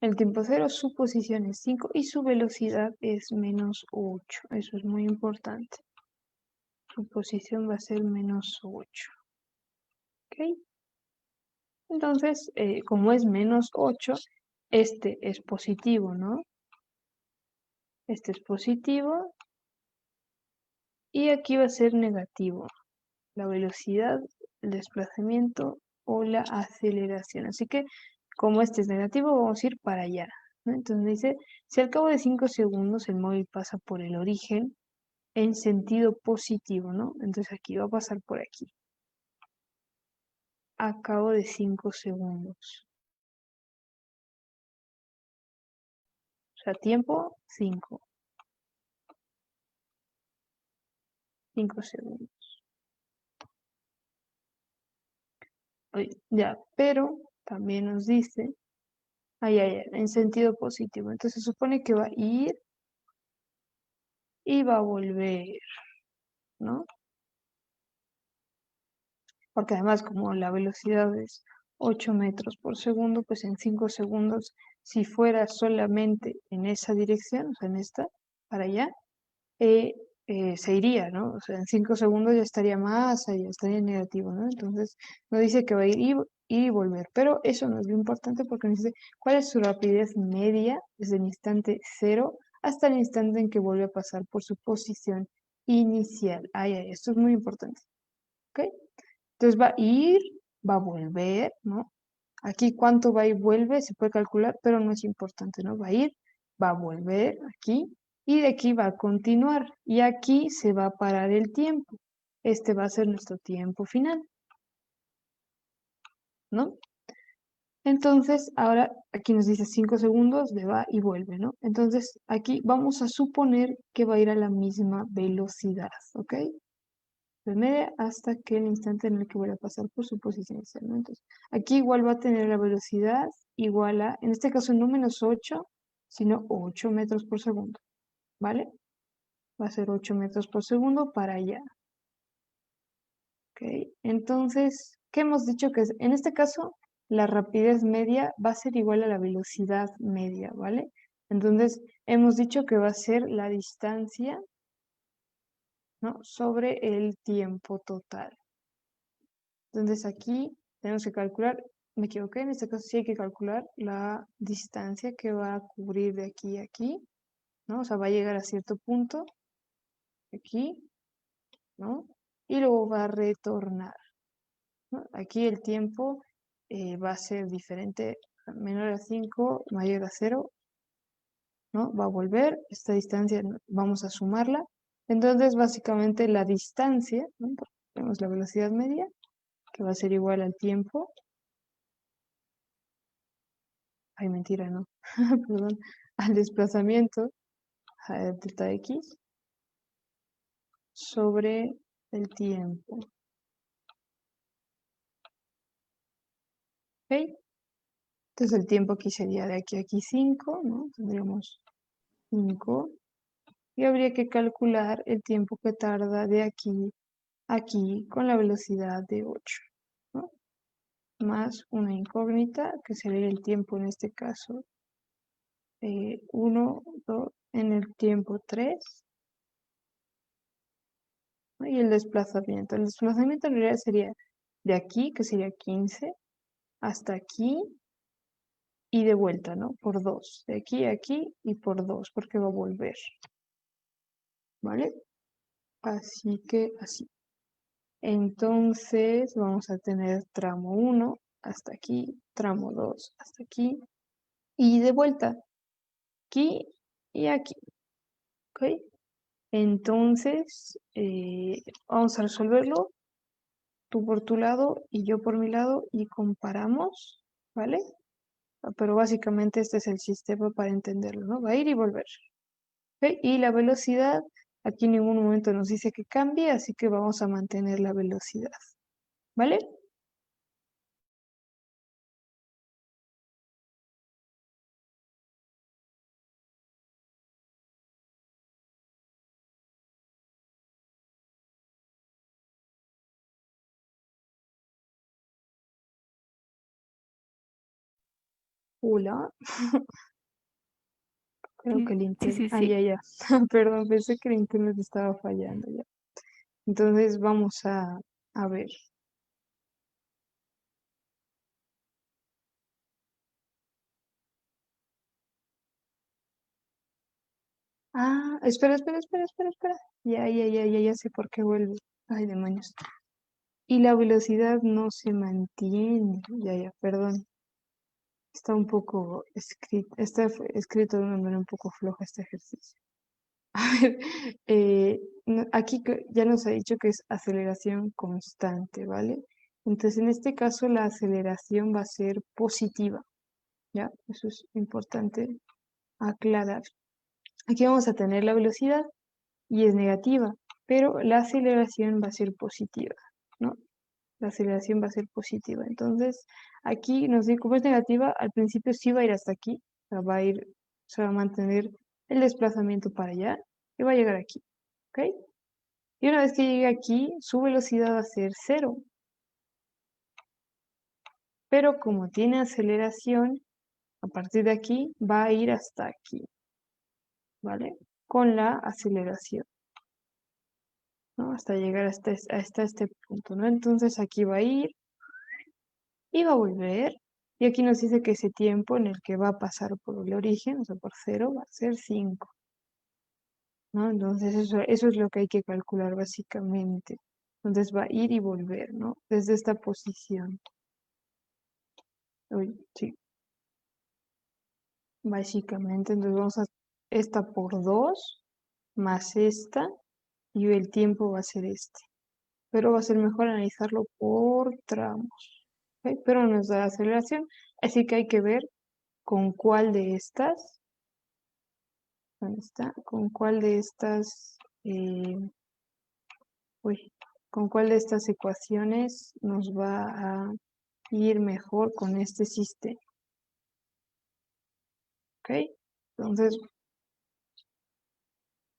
El tiempo 0, su posición es 5 y su velocidad es menos 8. Eso es muy importante. Su posición va a ser menos 8, ¿ok? Entonces, como es menos 8, este es positivo, ¿no? Este es positivo y aquí va a ser negativo. La velocidad, el desplazamiento o la aceleración. Así que, como este es negativo, vamos a ir para allá, ¿no? Entonces dice, si al cabo de 5 segundos el móvil pasa por el origen en sentido positivo, ¿no? Entonces aquí va a pasar por aquí. A cabo de 5 segundos. O sea, tiempo 5. 5 segundos. Oye, ya, pero también nos dice en sentido positivo. Entonces se supone que va a ir y va a volver, ¿no? Porque además como la velocidad es 8 metros por segundo, pues en 5 segundos, si fuera solamente en esa dirección, o sea, en esta, para allá, eh, se iría, ¿no? O sea, en 5 segundos ya estaría más allá, estaría en negativo, ¿no? Entonces, no dice que va a ir y volver, pero eso no es lo importante porque nos dice cuál es su rapidez media desde el instante cero hasta el instante en que vuelve a pasar por su posición inicial. Esto es muy importante, ¿ok? Entonces va a ir, va a volver, ¿no? Aquí cuánto va y vuelve se puede calcular, pero no es importante, ¿no? Va a ir, va a volver aquí y de aquí va a continuar. Y aquí se va a parar el tiempo. Este va a ser nuestro tiempo final, ¿no? Entonces, ahora aquí nos dice 5 segundos de va y vuelve, ¿no? Entonces, aquí vamos a suponer que va a ir a la misma velocidad, ¿ok? De media hasta que el instante en el que voy a pasar por su posición inicial, ¿no? Entonces, aquí igual va a tener la velocidad igual a, en este caso no menos 8, sino 8 metros por segundo, ¿vale? Va a ser 8 metros por segundo para allá, ¿ok? Entonces, ¿qué hemos dicho que es? En este caso, la rapidez media va a ser igual a la velocidad media, ¿vale? Entonces, hemos dicho que va a ser la distancia, ¿no? Sobre el tiempo total. Entonces aquí tenemos que calcular, me equivoqué, en este caso sí hay que calcular la distancia que va a cubrir de aquí a aquí, ¿no? O sea, va a llegar a cierto punto, aquí, ¿no? Y luego va a retornar, ¿no? Aquí el tiempo va a ser diferente, menor a 5, mayor a 0, ¿no? Va a volver, esta distancia vamos a sumarla. Entonces, básicamente la distancia, ¿no? Tenemos la velocidad media, que va a ser igual al tiempo. Ay, mentira, no. Perdón. Al desplazamiento delta X sobre el tiempo. ¿Ok? Entonces el tiempo aquí sería de aquí a aquí 5, ¿no? Tendríamos 5. Y habría que calcular el tiempo que tarda de aquí a aquí con la velocidad de 8, ¿no? Más una incógnita, que sería el tiempo en este caso 1, 2, en el tiempo 3, ¿no? Y el desplazamiento. El desplazamiento en realidad sería de aquí, que sería 15, hasta aquí y de vuelta, ¿no? Por 2. De aquí a aquí y por 2, porque va a volver. ¿Vale? Así que así. Entonces vamos a tener tramo 1 hasta aquí, tramo 2 hasta aquí y de vuelta aquí y aquí. ¿Ok? Entonces vamos a resolverlo, tú por tu lado y yo por mi lado y comparamos, ¿vale? Pero básicamente este es el sistema para entenderlo, ¿no? Va a ir y volver. ¿Ok? Y la velocidad, aquí en ningún momento nos dice que cambie, así que vamos a mantener la velocidad, ¿vale? Hola, creo que Sí, el sí, internet, sí, sí. ya. Perdón, pensé que el internet estaba fallando ya. Entonces vamos a ver. Espera. Ya sé por qué vuelve. Ay, demonios. Y la velocidad no se mantiene. Perdón. Está un poco escrito, escrito de una manera un poco floja este ejercicio. A ver, aquí ya nos ha dicho que es aceleración constante, ¿vale? Entonces, en este caso, la aceleración va a ser positiva, ¿ya? Eso es importante aclarar. Aquí vamos a tener la velocidad y es negativa, pero la aceleración va a ser positiva, ¿no? la aceleración va a ser positiva. Entonces, aquí nos dice, como es negativa, al principio sí va a ir hasta aquí, o sea, se va a mantener el desplazamiento para allá y va a llegar aquí, ¿ok? Y una vez que llegue aquí, su velocidad va a ser 0. Pero como tiene aceleración, a partir de aquí va a ir hasta aquí, ¿vale? Con la aceleración, ¿no? Hasta llegar hasta este punto, ¿no? Entonces aquí va a ir y va a volver. Y aquí nos dice que ese tiempo en el que va a pasar por el origen, o sea, por 0, va a ser 5, ¿no? Entonces eso es lo que hay que calcular básicamente. Entonces va a ir y volver, ¿no? Desde esta posición. Uy, sí, básicamente. Entonces vamos a esta por 2 más esta y el tiempo va a ser este. Pero va a ser mejor analizarlo por tramos, ¿ok? Pero nos da aceleración, así que hay que ver con cuál de estas, ¿dónde está? Con cuál de estas, uy, con cuál de estas ecuaciones nos va a ir mejor con este sistema, ¿ok? Entonces,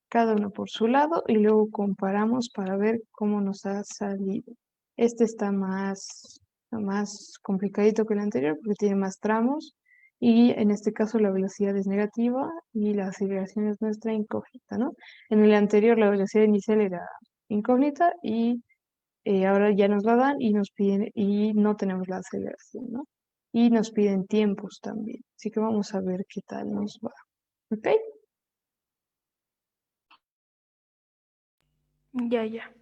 cada uno por su lado y luego comparamos para ver cómo nos ha salido. Este está más complicadito que el anterior porque tiene más tramos y en este caso la velocidad es negativa y la aceleración es nuestra incógnita, ¿no? En el anterior la velocidad inicial era incógnita y ahora ya nos la dan y nos piden y no tenemos la aceleración, ¿no? Y nos piden tiempos también. Así que vamos a ver qué tal nos va. ¿Ok? Ya, ya.